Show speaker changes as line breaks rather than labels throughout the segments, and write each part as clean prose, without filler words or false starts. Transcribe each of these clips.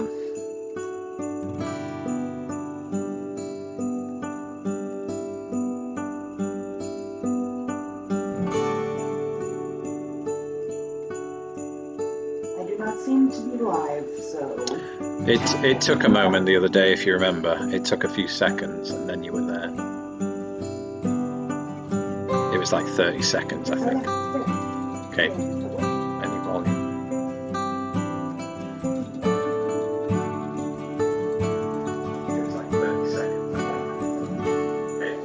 man.
I do not seem to be live, so...
It took a moment the other day, if you remember. It took a few seconds, and then you were there. It was like 30 seconds, I think. Okay. Any volume? It was like 30 seconds. Okay.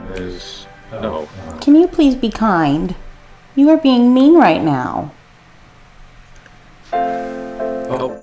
There's no.
Can you please be kind? You are being mean right now.
Oh.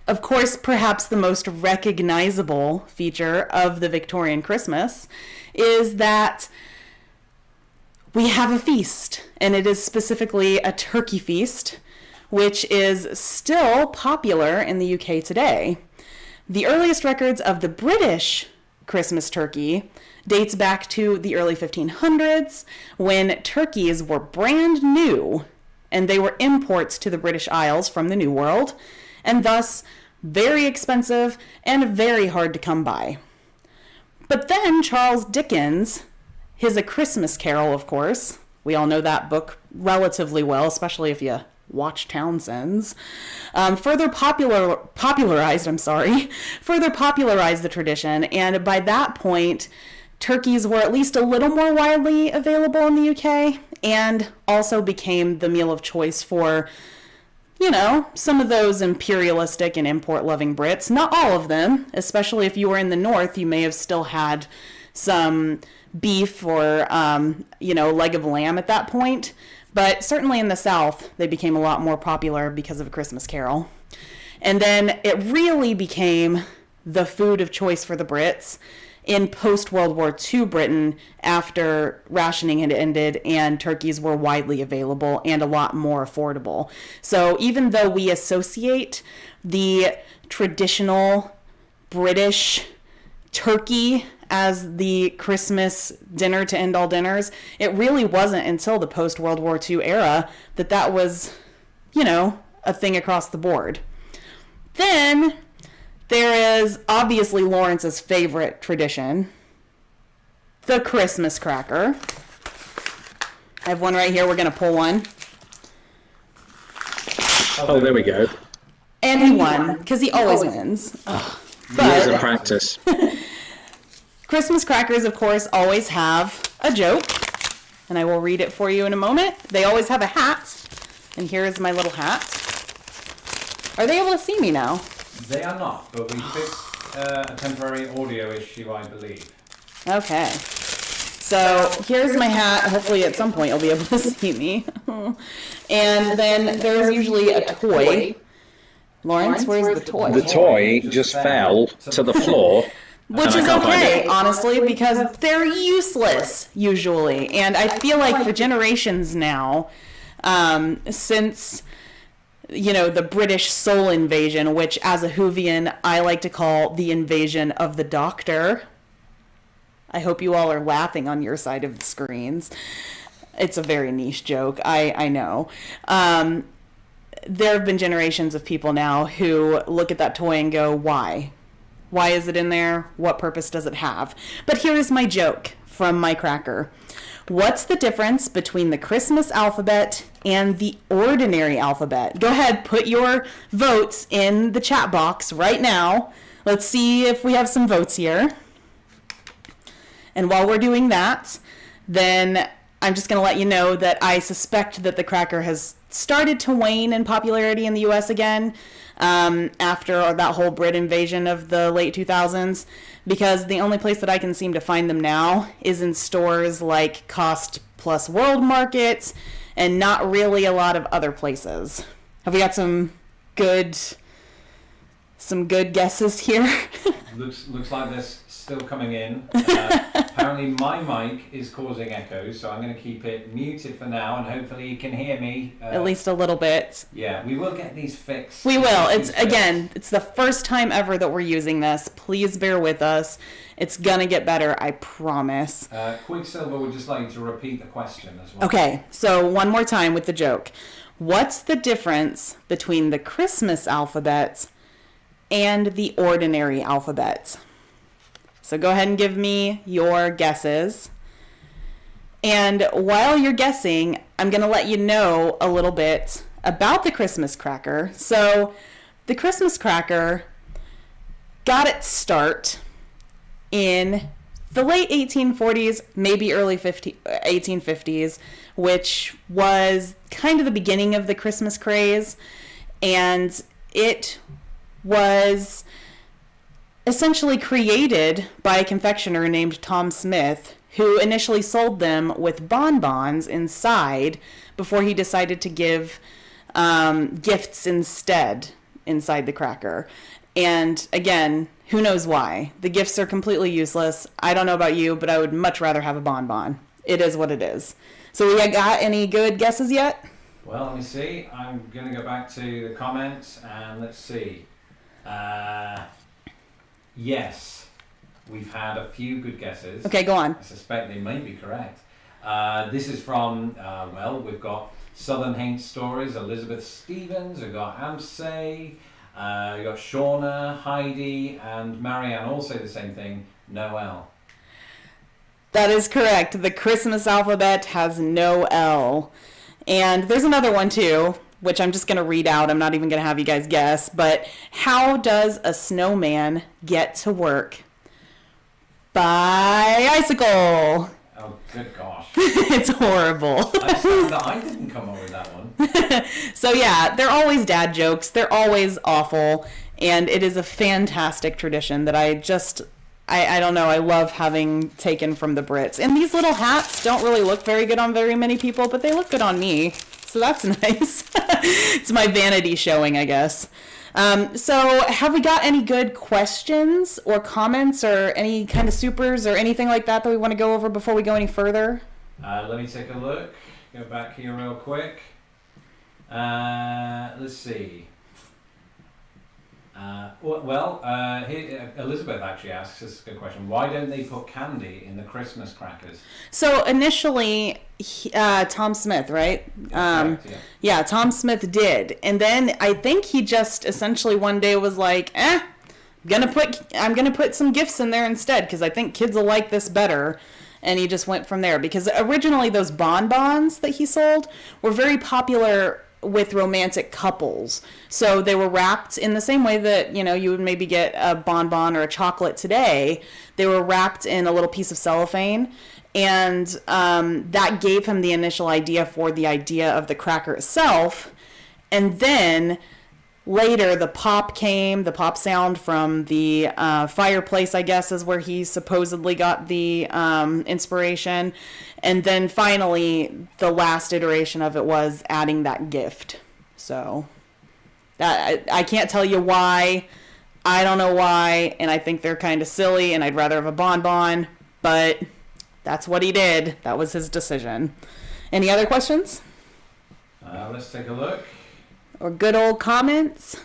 of course, perhaps the most recognizable feature of the Victorian Christmas is that we have a feast, and it is specifically a turkey feast, which is still popular in the UK today. The earliest records of the British Christmas turkey dates back to the early 1500s, when turkeys were brand new and they were imports to the British Isles from the New World, and thus very expensive and very hard to come by. But then Charles Dickens, his A Christmas Carol, of course, we all know that book relatively well, especially if you watch Townsend's, further popularized the tradition, and by that point, turkeys were at least a little more widely available in the UK, and also became the meal of choice for, you know, some of those imperialistic and import-loving Brits. Not all of them, especially if you were in the north, you may have still had some beef or, leg of lamb at that point. But certainly in the south, they became a lot more popular because of A Christmas Carol. And then it really became the food of choice for the Brits in post-World War II Britain, after rationing had ended and turkeys were widely available and a lot more affordable. So even though we associate the traditional British turkey as the Christmas dinner to end all dinners, it really wasn't until the post-World War II era that was, a thing across the board. Then there is obviously Lawrence's favorite tradition, the Christmas cracker. I have one right here. We're going to pull one.
Oh, there we go.
And he won, because he always wins.
Years of practice.
Christmas crackers, of course, always have a joke, and I will read it for you in a moment. They always have a hat, and here is my little hat. Are they able to see me now?
They are not, but we fixed a temporary audio issue, I believe.
Okay. So here's my hat. Hopefully at some point you'll be able to see me. And then there's usually a toy. Lawrence, where's the toy?
The toy just fell to the floor.
Which is okay, honestly, because they're useless, usually. And I feel like for generations now, since, the British soul invasion, which as a Whovian, I like to call the invasion of the Doctor. I hope you all are laughing on your side of the screens. It's a very niche joke, I know. There have been generations of people now who look at that toy and go, why? Why is it in there? What purpose does it have? But here is my joke from my cracker. What's the difference between the Christmas alphabet and the ordinary alphabet? Go ahead, put your votes in the chat box right now. Let's see if we have some votes here. And while we're doing that, then I'm just going to let you know that I suspect that the cracker has started to wane in popularity in the U.S. again after that whole Brit invasion of the late 2000s, because the only place that I can seem to find them now is in stores like Cost Plus World Market and not really a lot of other places. Have we got some good guesses here?
Looks like this still coming in. Apparently my mic is causing echoes, so I'm going to keep it muted for now, and hopefully you can hear me.
At least a little bit.
Yeah, we will get these fixed.
We will. It's the first time ever that we're using this. Please bear with us. It's going to get better, I promise.
Quicksilver would just like you to repeat the question as well.
Okay, so one more time with the joke. What's the difference between the Christmas alphabet and the ordinary alphabet? So go ahead and give me your guesses. And while you're guessing, I'm going to let you know a little bit about the Christmas cracker. So the Christmas cracker got its start in the late 1840s, maybe early 1850s, which was kind of the beginning of the Christmas craze. And it was essentially created by a confectioner named Tom Smith, who initially sold them with bonbons inside before he decided to give gifts instead. inside the cracker. And again, who knows why? The gifts are completely useless. I don't know about you, but I would much rather have a bonbon. It is what it is. So we got any good guesses yet?
Well, let me see. I'm going to go back to the comments and let's see. Yes, we've had a few good guesses.
Okay, go on.
I suspect they may be correct. This is from, we've got Southern Haint Stories, Elizabeth Stevens, we've got Amsay, we've got Shauna, Heidi, and Marianne all say the same thing, Noel.
That is correct. The Christmas alphabet has no L. And there's another one too, which I'm just going to read out. I'm not even going to have you guys guess. But how does a snowman get to work? By icicle.
Oh, good gosh.
It's horrible.
I didn't come up with that one.
So yeah, they're always dad jokes. They're always awful. And it is a fantastic tradition that I don't know, I love having taken from the Brits. And these little hats don't really look very good on very many people, but they look good on me. So that's nice. It's my vanity showing, I guess. So have we got any good questions or comments or any kind of supers or anything like that we want to go over before we go any further?
Let me take a look. Go back here real quick. Let's see. Here, Elizabeth actually asks us a good question. Why don't they put candy in the Christmas crackers?
So initially, Tom Smith, right?
Correct,
yeah, Tom Smith did. And then I think he just essentially one day was like, I'm gonna put some gifts in there instead because I think kids will like this better. And he just went from there because originally those bonbons that he sold were very popular with romantic couples. So they were wrapped in the same way that, you would maybe get a bonbon or a chocolate today. They were wrapped in a little piece of cellophane. And that gave him the initial idea for the idea of the cracker itself. And then later the pop sound from the fireplace, I guess, is where he supposedly got the inspiration. And then finally, the last iteration of it was adding that gift. So that I can't tell you why. I don't know why. And I think they're kind of silly and I'd rather have a bonbon. But that's what he did. That was his decision. Any other questions?
Let's take a look.
Or good old comments?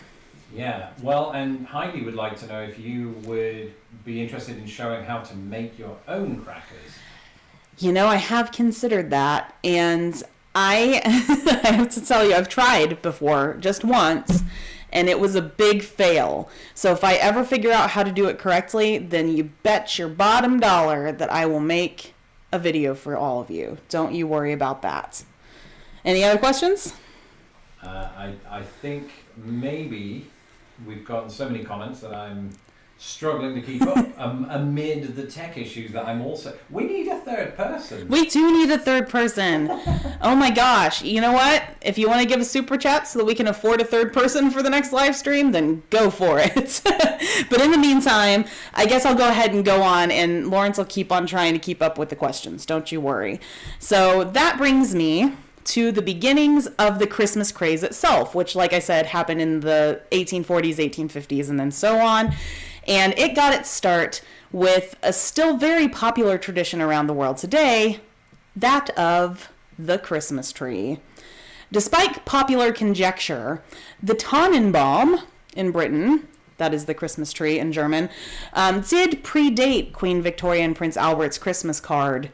Yeah, well, and Heidi would like to know if you would be interested in showing how to make your own crackers.
I have considered that, and I have to tell you, I've tried before, just once, and it was a big fail. So if I ever figure out how to do it correctly, then you bet your bottom dollar that I will make a video for all of you. Don't you worry about that. Any other questions?
I think maybe we've gotten so many comments that I'm struggling to keep up amid the tech issues that I'm also... We need a third person.
We do need a third person. Oh my gosh. You know what? If you want to give a super chat so that we can afford a third person for the next live stream, then go for it. But in the meantime, I guess I'll go ahead and go on, and Lawrence will keep on trying to keep up with the questions. Don't you worry. So that brings me to the beginnings of the Christmas craze itself, which, like I said, happened in the 1840s, 1850s, and then so on. And it got its start with a still very popular tradition around the world today, that of the Christmas tree. Despite popular conjecture, the Tannenbaum in Britain, that is the Christmas tree in German, did predate Queen Victoria and Prince Albert's Christmas card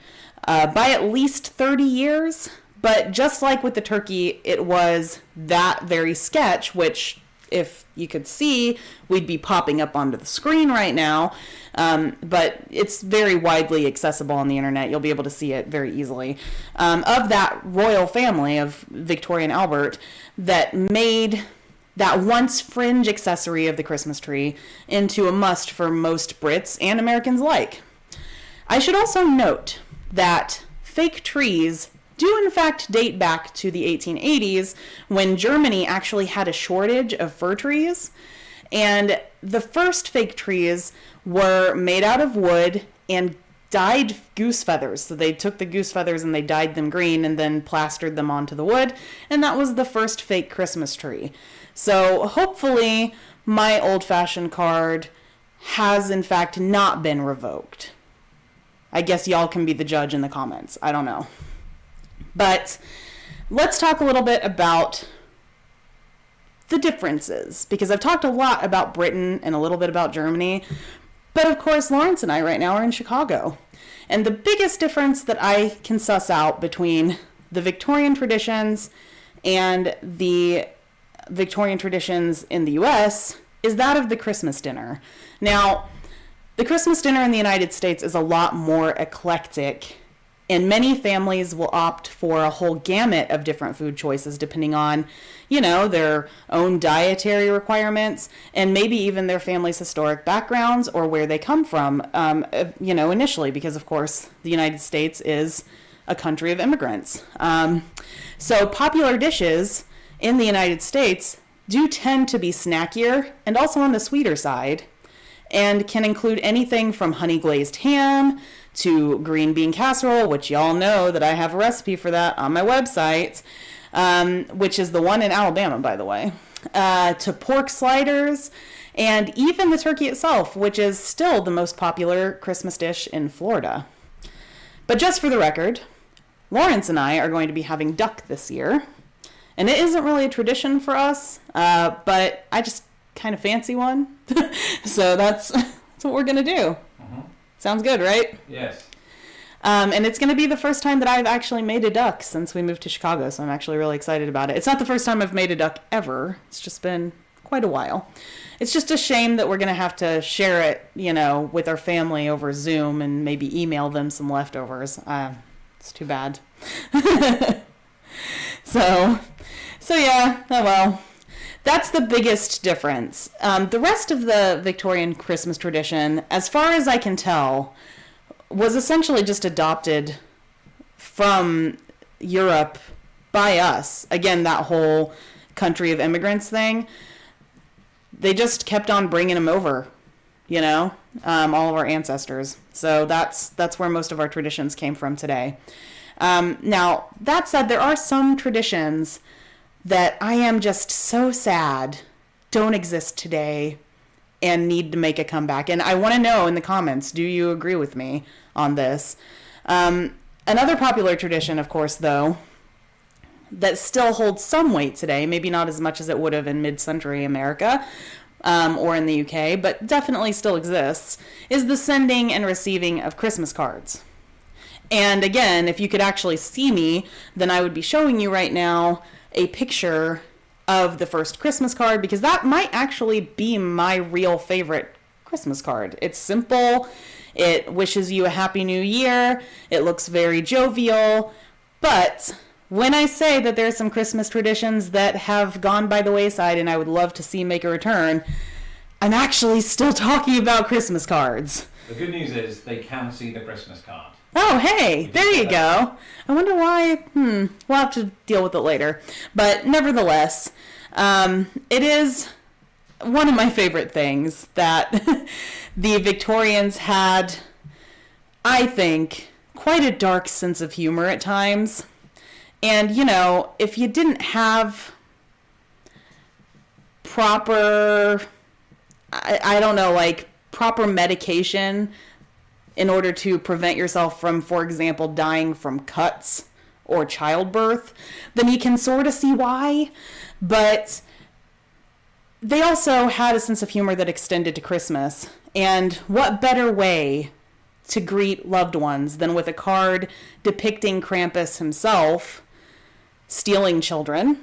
by at least 30 years. But just like with the turkey, it was that very sketch, which, if you could see, we'd be popping up onto the screen right now. But it's very widely accessible on the internet. You'll be able to see it very easily. Of that royal family of Victoria and Albert that made that once fringe accessory of the Christmas tree into a must for most Brits and Americans alike. I should also note that fake trees do in fact date back to the 1880s when Germany actually had a shortage of fir trees. And the first fake trees were made out of wood and dyed goose feathers. So they took the goose feathers and they dyed them green and then plastered them onto the wood. And that was the first fake Christmas tree. So hopefully my old-fashioned card has in fact not been revoked. I guess y'all can be the judge in the comments. I don't know. But let's talk a little bit about the differences, because I've talked a lot about Britain and a little bit about Germany. But of course, Lawrence and I right now are in Chicago. And the biggest difference that I can suss out between the Victorian traditions and the Victorian traditions in the US is that of the Christmas dinner. Now, the Christmas dinner in the United States is a lot more eclectic, and many families will opt for a whole gamut of different food choices depending on, their own dietary requirements and maybe even their family's historic backgrounds or where they come from, initially, because of course the United States is a country of immigrants. So popular dishes in the United States do tend to be snackier and also on the sweeter side, and can include anything from honey glazed ham to green bean casserole, which y'all know that I have a recipe for that on my website, which is the one in Alabama, by the way, to pork sliders, and even the turkey itself, which is still the most popular Christmas dish in Florida. But just for the record, Lawrence and I are going to be having duck this year, and it isn't really a tradition for us, but I just kind of fancy one. So that's what we're going to do. Sounds good, right?
Yes.
And it's going to be the first time that I've actually made a duck since we moved to Chicago, so I'm actually really excited about it. It's not the first time I've made a duck ever. It's just been quite a while. It's just a shame that we're going to have to share it, with our family over Zoom and maybe email them some leftovers. It's too bad. So yeah, oh well. That's the biggest difference. The rest of the Victorian Christmas tradition, as far as I can tell, was essentially just adopted from Europe by us. Again, that whole country of immigrants thing. They just kept on bringing them over, all of our ancestors. So that's where most of our traditions came from today. Now, that said, there are some traditions that I am just so sad don't exist today and need to make a comeback. And I want to know in the comments, do you agree with me on this? Another popular tradition, of course, though, that still holds some weight today, maybe not as much as it would have in mid-century America or in the UK, but definitely still exists, is the sending and receiving of Christmas cards. And again, if you could actually see me, then I would be showing you right now a picture of the first Christmas card, because that might actually be my real favorite Christmas card. It's simple. It wishes you a happy new year. It looks very jovial. But when I say that there's some Christmas traditions that have gone by the wayside and I would love to see make a return, I'm actually still talking about Christmas cards.
The good news is they can see the Christmas card.
Oh, hey, there you go. I wonder why. We'll have to deal with it later. But nevertheless, it is one of my favorite things that the Victorians had, I think, quite a dark sense of humor at times. And, if you didn't have proper, I don't know, like proper medication in order to prevent yourself from, for example, dying from cuts or childbirth, then you can sort of see why. But they also had a sense of humor that extended to Christmas. And what better way to greet loved ones than with a card depicting Krampus himself stealing children,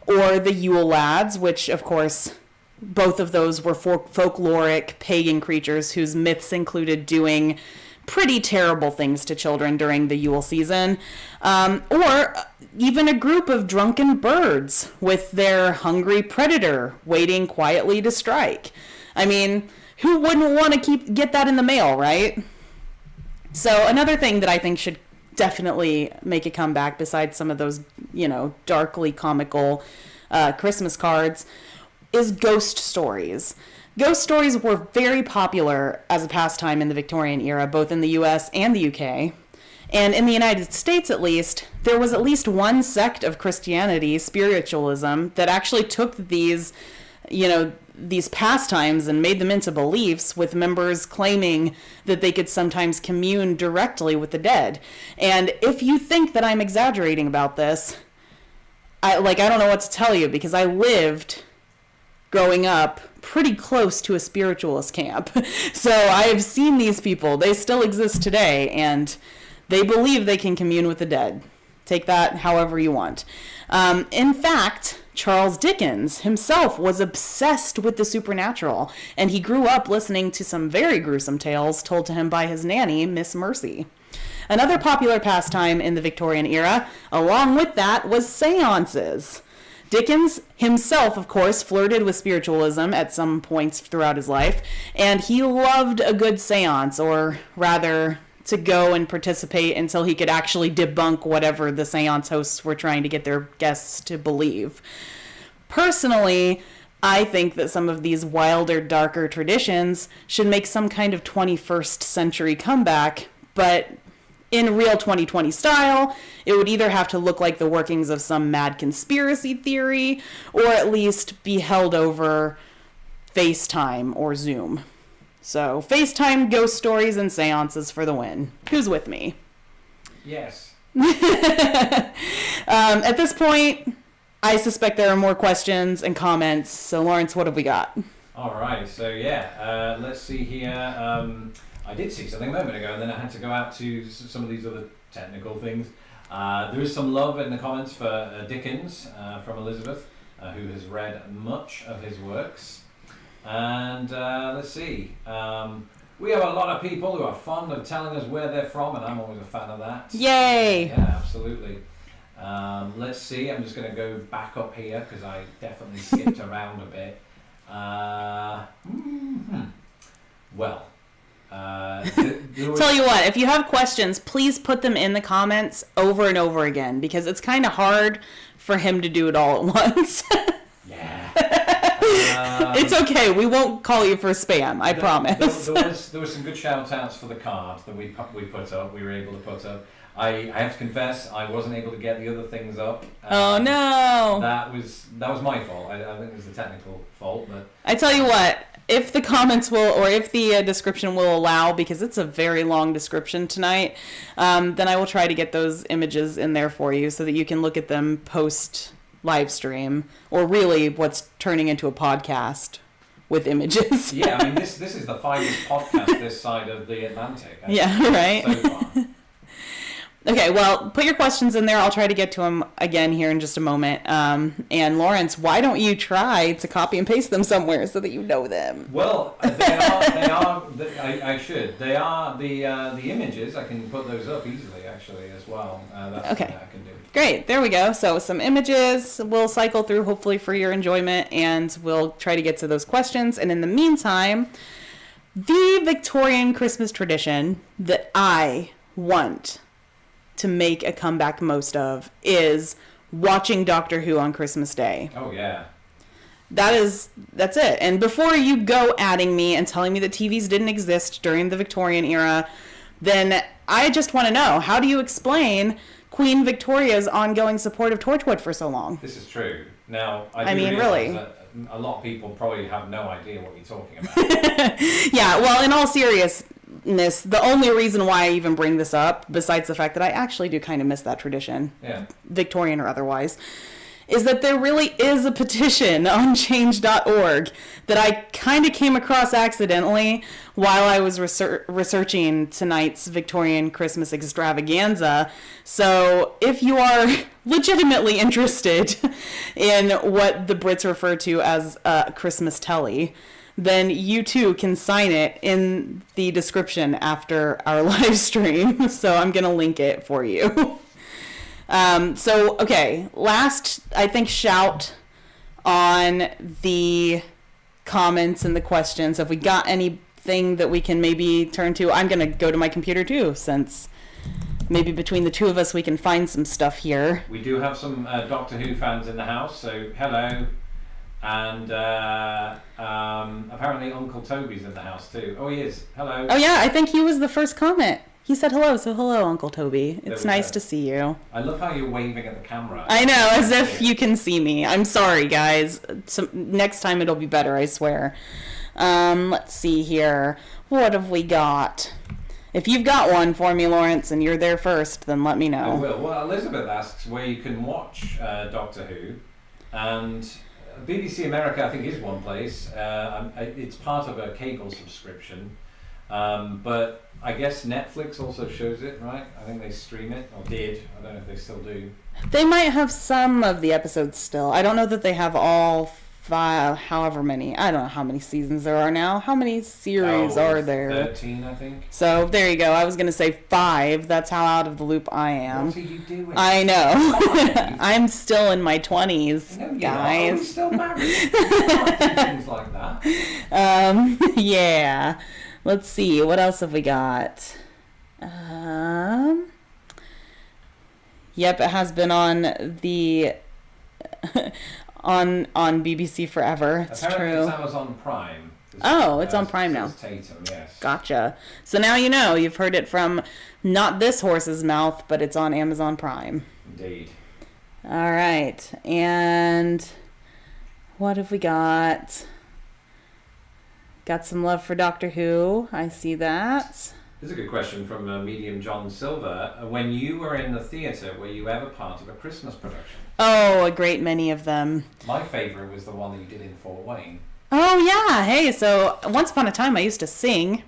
or the Yule Lads, which, of course, both of those were folkloric pagan creatures whose myths included doing pretty terrible things to children during the Yule season, or even a group of drunken birds with their hungry predator waiting quietly to strike. I mean, who wouldn't want to get that in the mail, right? So another thing that I think should definitely make a comeback besides some of those, darkly comical Christmas cards is ghost stories. Ghost stories were very popular as a pastime in the Victorian era, both in the US and the UK. And in the United States, at least, there was at least one sect of Christianity, spiritualism, that actually took these pastimes and made them into beliefs, with members claiming that they could sometimes commune directly with the dead. And if you think that I'm exaggerating about this, I don't know what to tell you, because I lived growing up pretty close to a spiritualist camp. So I have seen these people. They still exist today, and they believe they can commune with the dead. Take that however you want. In fact, Charles Dickens himself was obsessed with the supernatural, and he grew up listening to some very gruesome tales told to him by his nanny, Miss Mercy. Another popular pastime in the Victorian era, along with that, was seances. Dickens himself, of course, flirted with spiritualism at some points throughout his life, and he loved a good seance, or rather, to go and participate until he could actually debunk whatever the seance hosts were trying to get their guests to believe. Personally, I think that some of these wilder, darker traditions should make some kind of 21st century comeback, but in real 2020 style, it would either have to look like the workings of some mad conspiracy theory, or at least be held over FaceTime or Zoom. So, FaceTime, ghost stories, and seances for the win. Who's with me?
Yes.
At this point, I suspect there are more questions and comments. So, Lawrence, what have we got?
All right. So, yeah, let's see here. I did see something a moment ago, and then I had to go out to some of these other technical things. There is some love in the comments for Dickens from Elizabeth, who has read much of his works. And let's see. We have a lot of people who are fond of telling us where they're from, and I'm always a fan of that.
Yay!
Yeah, absolutely. Let's see. I'm just going to go back up here because I definitely skipped around a bit. Well.
Tell you what, if you have questions, please put them in the comments over and over again, because it's kind of hard for him to do it all at once.
Yeah.
It's okay. We won't call you for spam. I promise.
There was some good shout outs for the card that we put up. We were able to put up. I have to confess, I wasn't able to get the other things up.
Oh no!
That was my fault. I think it was the technical fault. But
I tell you what, if the comments will, or if the description will allow, because it's a very long description tonight, then I will try to get those images in there for you so that you can look at them post live stream, or really what's turning into a podcast with images.
Yeah, I mean this is the finest podcast this side of the Atlantic.
Yeah, right.
So far.
Okay, well, put your questions in there. I'll try to get to them again here in just a moment. And Lawrence, why don't you try to copy and paste them somewhere so that you know them?
Well, I should. They are the images. I can put those up easily, actually, as well. That's
okay.
something I can do.
Great, there we go. So some images we'll cycle through, hopefully for your enjoyment, and we'll try to get to those questions. And in the meantime, the Victorian Christmas tradition that I want to make a comeback most of is watching Doctor Who on Christmas Day.
Oh yeah.
That's it. And before you go adding me and telling me that TVs didn't exist during the Victorian era, then I just want to know, how do you explain Queen Victoria's ongoing support of Torchwood for so long?
This is true. Now, I
mean, really,
that a lot of people probably have no idea what you're talking about.
Yeah, well, in all seriousness, the only reason why I even bring this up, besides the fact that I actually do kind of miss that tradition,
yeah,
Victorian or otherwise, is that there really is a petition on change.org that I kind of came across accidentally while I was researching tonight's Victorian Christmas extravaganza. So if you are legitimately interested in what the Brits refer to as Christmas telly, then you too can sign it in the description after our live stream. So I'm going to link it for you. Okay, last, I think, shout on the comments and the questions. If we got anything that we can maybe turn to, I'm going to go to my computer too, since maybe between the two of us we can find some stuff here.
We do have some Doctor Who fans in the house, so hello. And apparently Uncle Toby's in the house too. Oh, he is. Hello.
Oh yeah, I think he was the first comment. He said hello, so hello, Uncle Toby. It's nice to see you.
I love how you're waving at the camera.
I know, as if you can see me. I'm sorry, guys. So, next time it'll be better, I swear. Let's see here. What have we got? If you've got one for me, Lawrence, and you're there first, then let me know.
I will. Well, Elizabeth asks where you can watch Doctor Who, and BBC America, I think, is one place. It's part of a cable subscription, but I guess Netflix also shows it, right? I think they stream it, or did. I don't know if they still do.
They might have some of the episodes still. I don't know that they have all however many. I don't know how many seasons there are now. How many series are there?
13, I think.
So there you go. I was going to say 5. That's how out of the loop I am.
What are you doing?
I know. I'm still in my 20s,
no,
guys.
I'm still married. You can't do things like that.
Yeah. Let's see. What else have we got? Yep, it has been on the on BBC forever. It's
Apparently
true.
it's Amazon Prime.
It's on Prime now.
Tatum, yes.
Gotcha. So now you know. You've heard it from not this horse's mouth, but it's on Amazon Prime.
Indeed.
All right. And what have we got? Got some love for Doctor Who. I see that.
This is a good question from Medium John Silver. When you were in the theatre, were you ever part of a Christmas production?
Oh, a great many of them.
My favourite was the one that you did in Fort Wayne.
Oh, yeah. Hey, so once upon a time I used to sing.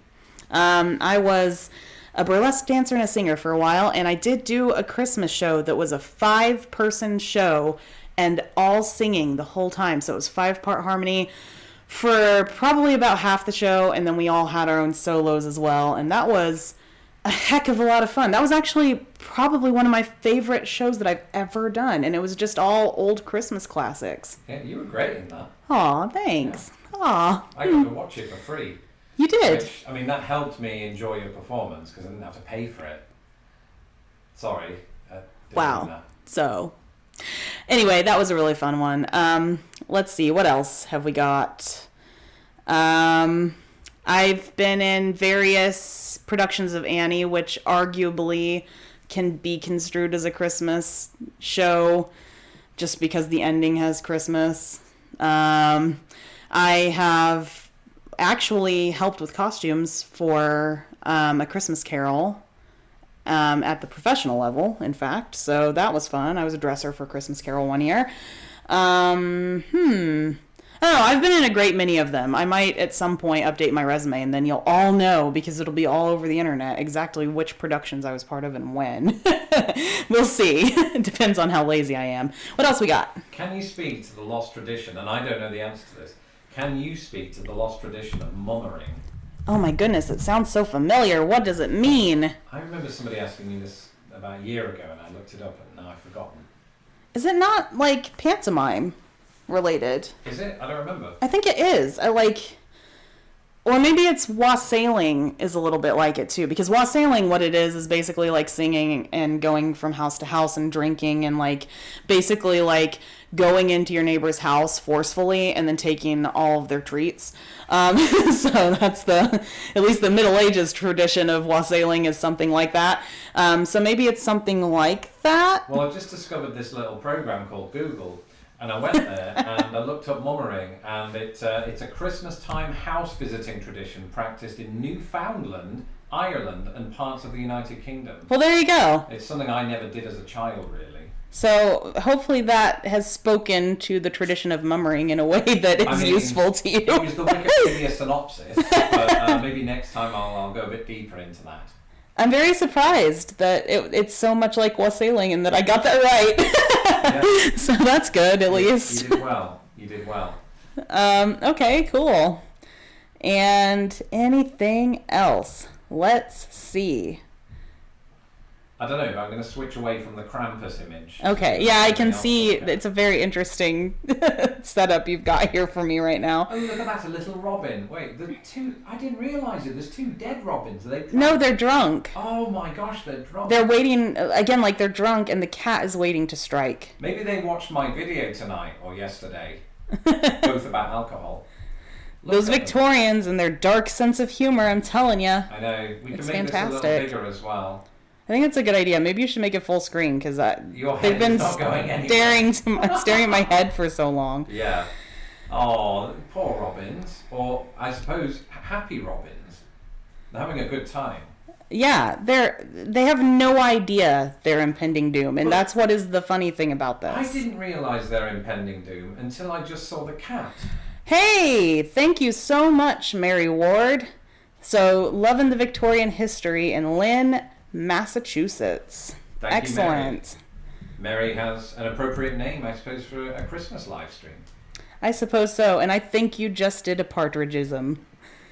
I was a burlesque dancer and a singer for a while, and I did do a Christmas show that was a 5-person show and all singing the whole time. So it was 5-part harmony for probably about half the show, and then we all had our own solos as well, and that was a heck of a lot of fun. That was actually probably one of my favorite shows that I've ever done, and it was just all old Christmas classics.
Yeah, you were great in that.
Aw, thanks. Yeah. Aw.
I got to watch it for free.
You did?
Which, I mean, that helped me enjoy your performance because I didn't have to pay for it. Sorry.
Wow. So, anyway, that was a really fun one. Let's see, what else have we got? I've been in various productions of Annie, which arguably can be construed as a Christmas show just because the ending has Christmas. I have actually helped with costumes for A Christmas Carol at the professional level, in fact. So that was fun. I was a dresser for Christmas Carol one year. Oh, I've been in a great many of them. I might at some point update my resume, and then you'll all know, because it'll be all over the internet, exactly which productions I was part of and when. We'll see. It depends on how lazy I am. What else we got?
Can you speak to the lost tradition, and I don't know the answer to this, can you speak to the lost tradition of mummering?
Oh my goodness, it sounds so familiar. What does it mean?
I remember somebody asking me this about a year ago, and I looked it up, and now I've forgotten.
Is it not like pantomime related?
Is it? I don't remember.
I think it is. Or maybe it's wassailing is a little bit like it too, because wassailing, what it is basically like singing and going from house to house and drinking and like basically like going into your neighbor's house forcefully and then taking all of their treats. So that's at least the Middle Ages tradition of wassailing is something like that. So maybe it's something like that.
Well, I've just discovered this little program called Google. And I went there and I looked up mummering, and it's a Christmas time house visiting tradition practiced in Newfoundland, Ireland, and parts of the United Kingdom.
Well, there you go.
It's something I never did as a child, really.
So hopefully that has spoken to the tradition of mummering in a way that is useful to you.
It was the Wikipedia synopsis, but maybe next time I'll go a bit deeper into that.
I'm very surprised that it's so much like wassailing and that I got that right.
Yeah.
So that's good, at least.
You did well. You did well.
Okay, cool. And anything else? Let's see.
I don't know, but I'm going to switch away from the Krampus image.
Okay, yeah, I can see it's a very interesting setup you've got here for me right now.
Oh, look at that, a little robin. Wait, I didn't realise it. There's 2 dead robins. Are they drunk?
No, they're drunk.
Oh my gosh, they're drunk.
They're waiting, again, like they're drunk and the cat is waiting to strike.
Maybe they watched my video tonight or yesterday. both about alcohol.
Those Victorians and their dark sense of humor, I'm telling you.
I know. We can make this a little bigger as well.
I think it's a good idea. Maybe you should make it full screen because they've been staring at my head for so long.
Yeah. Oh, poor Robins. Or I suppose happy Robins. They're having a good time.
Yeah, they have no idea their impending doom, and that's what is the funny thing about this.
I didn't realise their impending doom until I just saw the cat.
Hey, thank you so much, Mary Ward. So, loving the Victorian history in Lynn, Massachusetts. Excellent.
Mary has an appropriate name, I suppose, for a Christmas live stream.
I suppose so, and I think you just did a partridgeism.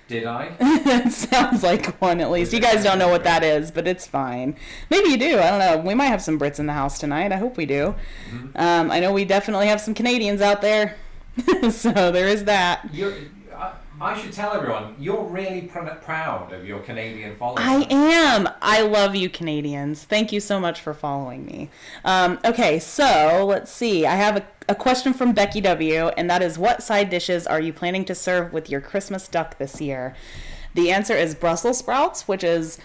Did I?
It sounds like one, at least. You guys don't know what that is, but it's fine. Maybe you do. I don't know. We might have some Brits in the house tonight. I hope we do. Mm-hmm. I know we definitely have some Canadians out there. So there is that.
I should tell everyone, you're really proud of your Canadian followers.
I am. I love you, Canadians. Thank you so much for following me. Okay, so let's see. I have a question from Becky W., and that is, what side dishes are you planning to serve with your Christmas duck this year? The answer is Brussels sprouts, which is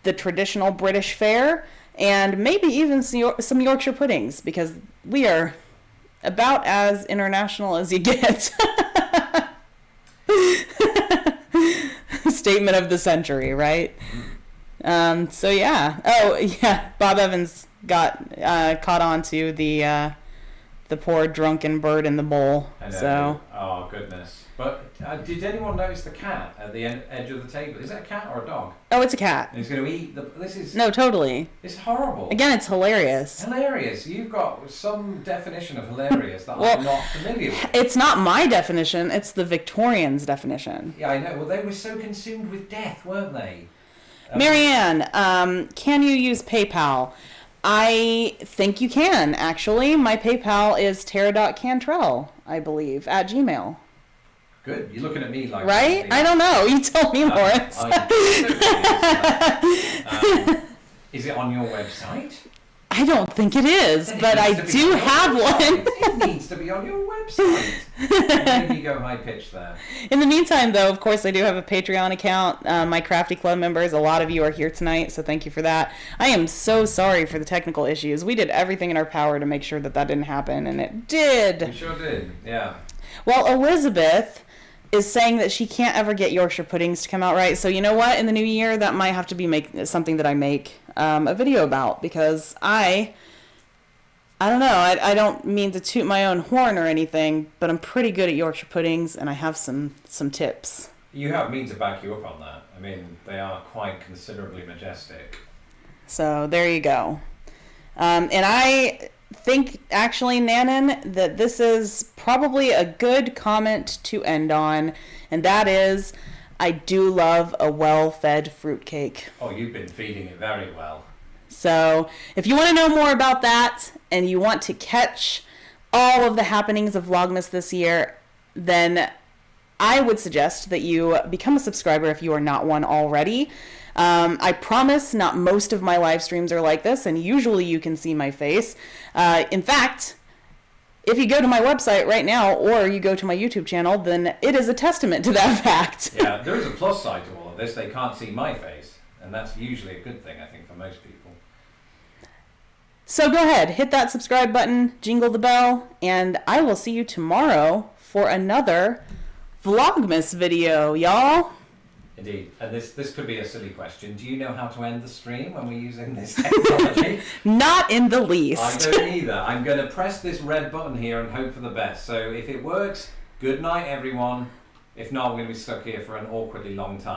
the traditional British fare, and maybe even some Yorkshire puddings, because we are about as international as you get. Statement of the century, right? So yeah. Oh yeah. Bob Evans got caught on to the poor drunken bird in the bowl.
I know.
So.
Oh goodness. But did anyone notice the cat at the edge of the table? Is that a cat or a dog?
Oh, it's a cat.
And he's going to eat this is.
No, totally.
It's horrible.
Again, it's hilarious.
Hilarious. You've got some definition of hilarious that I'm not familiar with.
It's not my definition. It's the Victorians' definition.
Yeah, I know. Well, they were so consumed with death, weren't they?
Marianne, can you use PayPal? I think you can, actually. My PayPal is tara.cantrell, I believe, at Gmail.
Good. You're looking at me like...
Right? I don't know. You told me, Lawrence.
Is it on your website?
I don't think it is, but I do have one.
It needs to be on your website. Maybe go high pitch there.
In the meantime, though, of course, I do have a Patreon account. My Crafty Club members, a lot of you are here tonight, so thank you for that. I am so sorry for the technical issues. We did everything in our power to make sure that didn't happen, and it did.
We sure did, yeah.
Well, Elizabeth is saying that she can't ever get Yorkshire puddings to come out right. So you know what? In the new year, that might have to be something that I make a video about, because I don't know. I don't mean to toot my own horn or anything, but I'm pretty good at Yorkshire puddings, and I have some tips.
You have me to back you up on that. I mean, they are quite considerably majestic.
So there you go. And I think, actually, Nanan, that this is probably a good comment to end on, and that is, I do love a well-fed fruitcake.
Oh, you've been feeding it very well.
So if you want to know more about that, and you want to catch all of the happenings of Vlogmas this year, then I would suggest that you become a subscriber if you are not one already. I promise not most of my live streams are like this, and usually you can see my face. In fact, if you go to my website right now, or you go to my YouTube channel, then it is a testament to that fact.
Yeah, there is a plus side to all of this. They can't see my face, and that's usually a good thing, I think, for most people.
So go ahead, hit that subscribe button, jingle the bell, and I will see you tomorrow for another Vlogmas video, y'all.
Indeed. And this could be a silly question. Do you know how to end the stream when we're using this technology?
Not in the least.
I don't either. I'm going to press this red button here and hope for the best. So if it works, good night, everyone. If not, we're going to be stuck here for an awkwardly long time.